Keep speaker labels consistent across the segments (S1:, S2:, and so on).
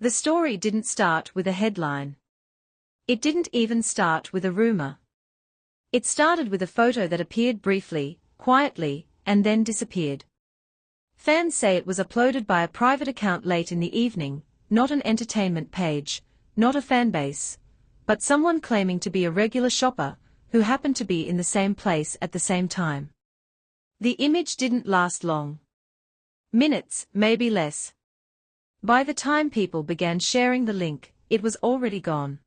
S1: The story didn't start with a headline. It didn't even start with a rumor. It started with a photo that appeared briefly, quietly, and then disappeared. Fans say it was uploaded by a private account late in the evening, not an entertainment page, not a fanbase, but someone claiming to be a regular shopper, who happened to be in the same place at the same time. The image didn't last long. Minutes, maybe less. By the time people began sharing the link, it was already gone.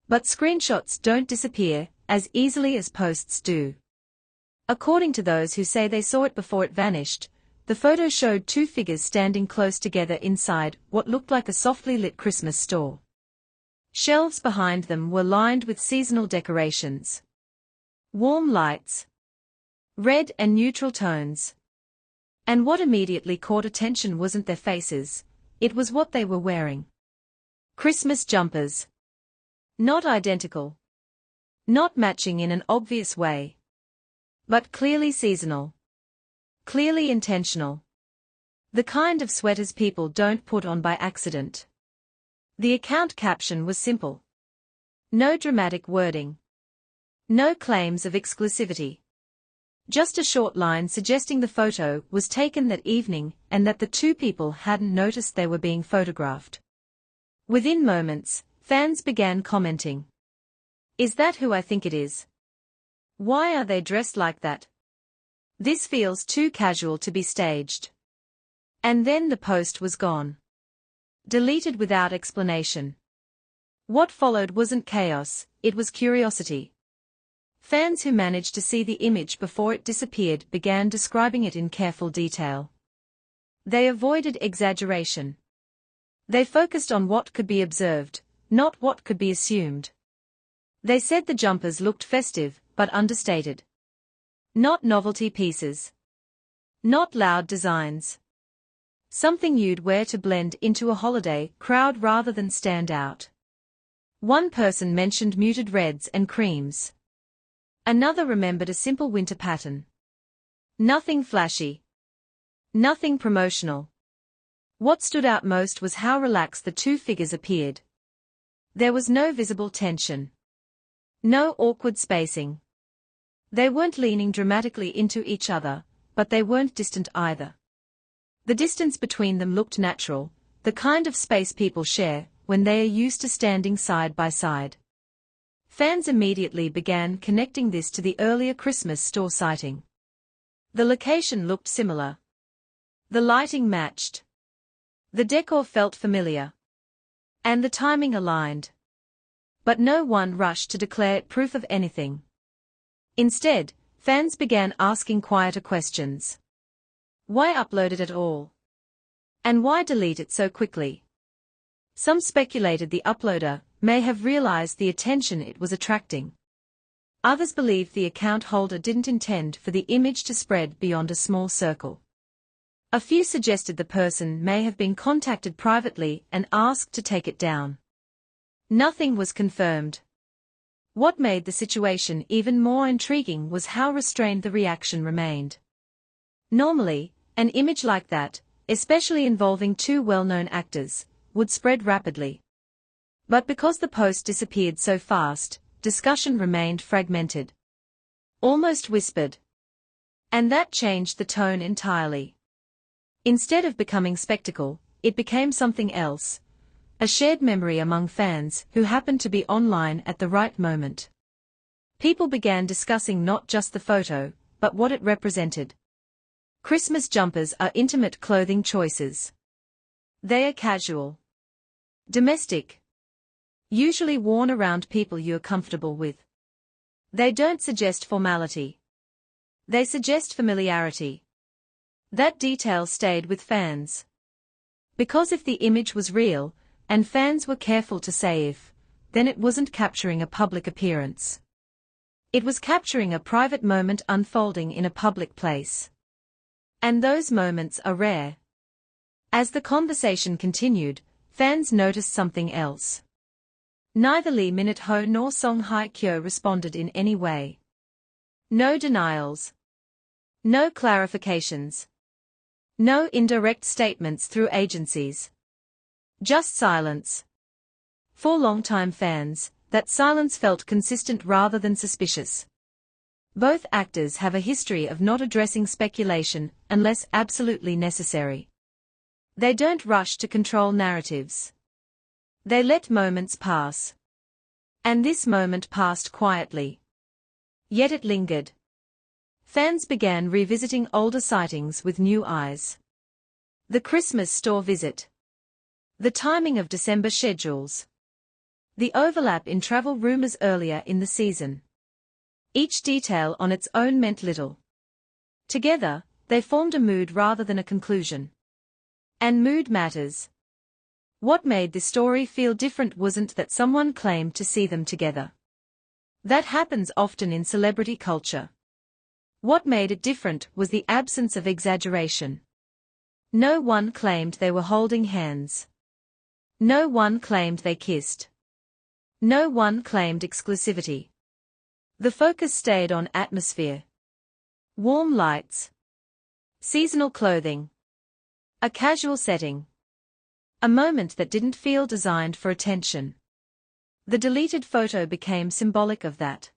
S1: But screenshots don't disappear as easily as posts do. According to those who say they saw it before it vanished, the photo showed two figures standing close together inside what looked like a softly lit Christmas store. Shelves behind them were lined with seasonal decorations. Warm lights. Red and neutral tones. And what immediately caught attention wasn't their faces, it was what they were wearing. Christmas jumpers. Not identical. Not matching in an obvious way. But clearly seasonal. Clearly intentional. The kind of sweaters people don't put on by accident. The account caption was simple. No dramatic wording. No claims of exclusivity. Just a short line suggesting the photo was taken that evening and that the two people hadn't noticed they were being photographed. Within moments, fans began commenting. Is that who I think it is? Why are they dressed like that? This feels too casual to be staged. And then the post was gone. Deleted without explanation. What followed wasn't chaos, it was curiosity. Fans who managed to see the image before it disappeared began describing it in careful detail. They avoided exaggeration. They focused on what could be observed, not what could be assumed. They said the jumpers looked festive, but understated. Not novelty pieces. Not loud designs. Something you'd wear to blend into a holiday crowd rather than stand out. One person mentioned muted reds and creams. Another remembered a simple winter pattern. Nothing flashy. Nothing promotional. What stood out most was how relaxed the two figures appeared. There was no visible tension. No awkward spacing. They weren't leaning dramatically into each other, but they weren't distant either. The distance between them looked natural, the kind of space people share when they are used to standing side by side. Fans immediately began connecting this to the earlier Christmas store sighting. The location looked similar. The lighting matched. The decor felt familiar. And the timing aligned. But no one rushed to declare it proof of anything. Instead, fans began asking quieter questions. Why upload it at all? And why delete it so quickly? Some speculated the uploader may have realized the attention it was attracting. Others believed the account holder didn't intend for the image to spread beyond a small circle. A few suggested the person may have been contacted privately and asked to take it down. Nothing was confirmed. What made the situation even more intriguing was how restrained the reaction remained. Normally, an image like that, especially involving two well-known actors, would spread rapidly. But because the post disappeared so fast, discussion remained fragmented. Almost whispered. And that changed the tone entirely. Instead of becoming spectacle, it became something else. A shared memory among fans who happened to be online at the right moment. People began discussing not just the photo, but what it represented. Christmas jumpers are intimate clothing choices. They are casual. Domestic. Usually worn around people you're comfortable with. They don't suggest formality. They suggest familiarity. That detail stayed with fans. Because if the image was real, and fans were careful to say if, then it wasn't capturing a public appearance. It was capturing a private moment unfolding in a public place. And those moments are rare. As the conversation continued, fans noticed something else. Neither Lee Minute-ho nor Song Hye-kyo responded in any way. No denials. No clarifications. No indirect statements through agencies. Just silence. For longtime fans, that silence felt consistent rather than suspicious. Both actors have a history of not addressing speculation unless absolutely necessary. They don't rush to control narratives. They let moments pass. And this moment passed quietly. Yet it lingered. Fans began revisiting older sightings with new eyes. The Christmas store visit. The timing of December schedules. The overlap in travel rumors earlier in the season. Each detail on its own meant little. Together, they formed a mood rather than a conclusion. And mood matters. What made this story feel different wasn't that someone claimed to see them together. That happens often in celebrity culture. What made it different was the absence of exaggeration. No one claimed they were holding hands. No one claimed they kissed. No one claimed exclusivity. The focus stayed on atmosphere. Warm lights. Seasonal clothing. A casual setting. A moment that didn't feel designed for attention. The deleted photo became symbolic of that.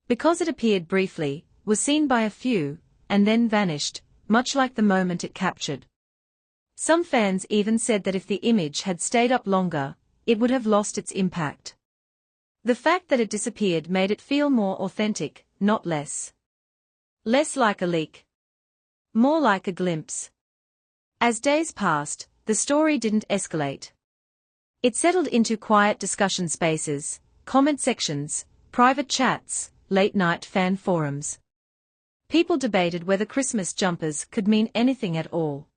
S1: Because it appeared briefly, was seen by a few, and then vanished, much like the moment it captured. Some fans even said that if the image had stayed up longer, it would have lost its impact. The fact that it disappeared made it feel more authentic, not less. Less like a leak. More like a glimpse. As days passed, the story didn't escalate. It settled into quiet discussion spaces, comment sections, private chats, late-night fan forums. People debated whether Christmas jumpers could mean anything at all.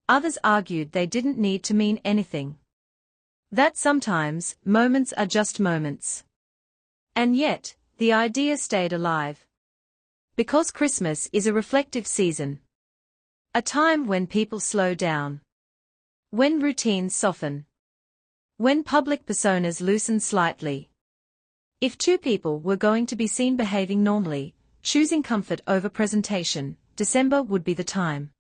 S1: Others argued they didn't need to mean anything. That sometimes, moments are just moments. And yet, the idea stayed alive. Because Christmas is a reflective season. A time when people slow down. When routines soften. When public personas loosen slightly. If two people were going to be seen behaving normally, choosing comfort over presentation, December would be the time.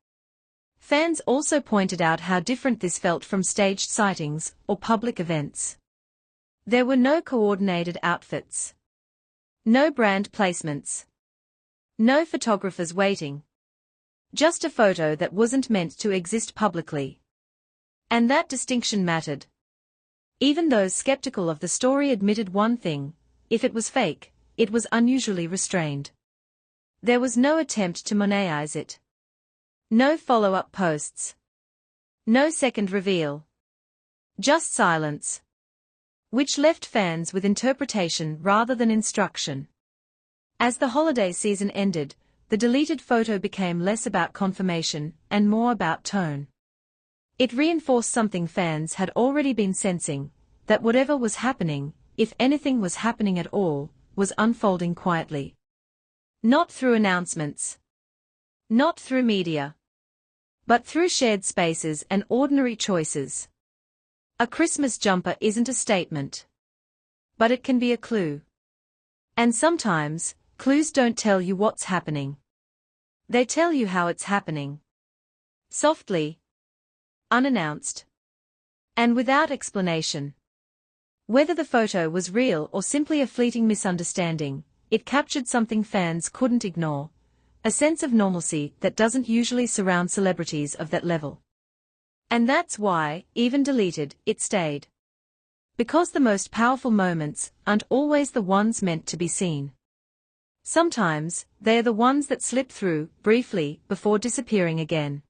S1: Fans also pointed out how different this felt from staged sightings or public events. There were no coordinated outfits. No brand placements. No photographers waiting. Just a photo that wasn't meant to exist publicly. And that distinction mattered. Even those skeptical of the story admitted one thing: if it was fake, it was unusually restrained. There was no attempt to monetize it. No follow-up posts. No second reveal. Just silence. Which left fans with interpretation rather than instruction. As the holiday season ended, the deleted photo became less about confirmation and more about tone. It reinforced something fans had already been sensing, that whatever was happening, if anything was happening at all, was unfolding quietly. Not through announcements. Not through media. But through shared spaces and ordinary choices. A Christmas jumper isn't a statement. But it can be a clue. And sometimes, clues don't tell you what's happening. They tell you how it's happening. Softly. Unannounced. And without explanation. Whether the photo was real or simply a fleeting misunderstanding, it captured something fans couldn't ignore. A sense of normalcy that doesn't usually surround celebrities of that level. And that's why, even deleted, it stayed. Because the most powerful moments aren't always the ones meant to be seen. Sometimes, they are the ones that slip through, briefly, before disappearing again.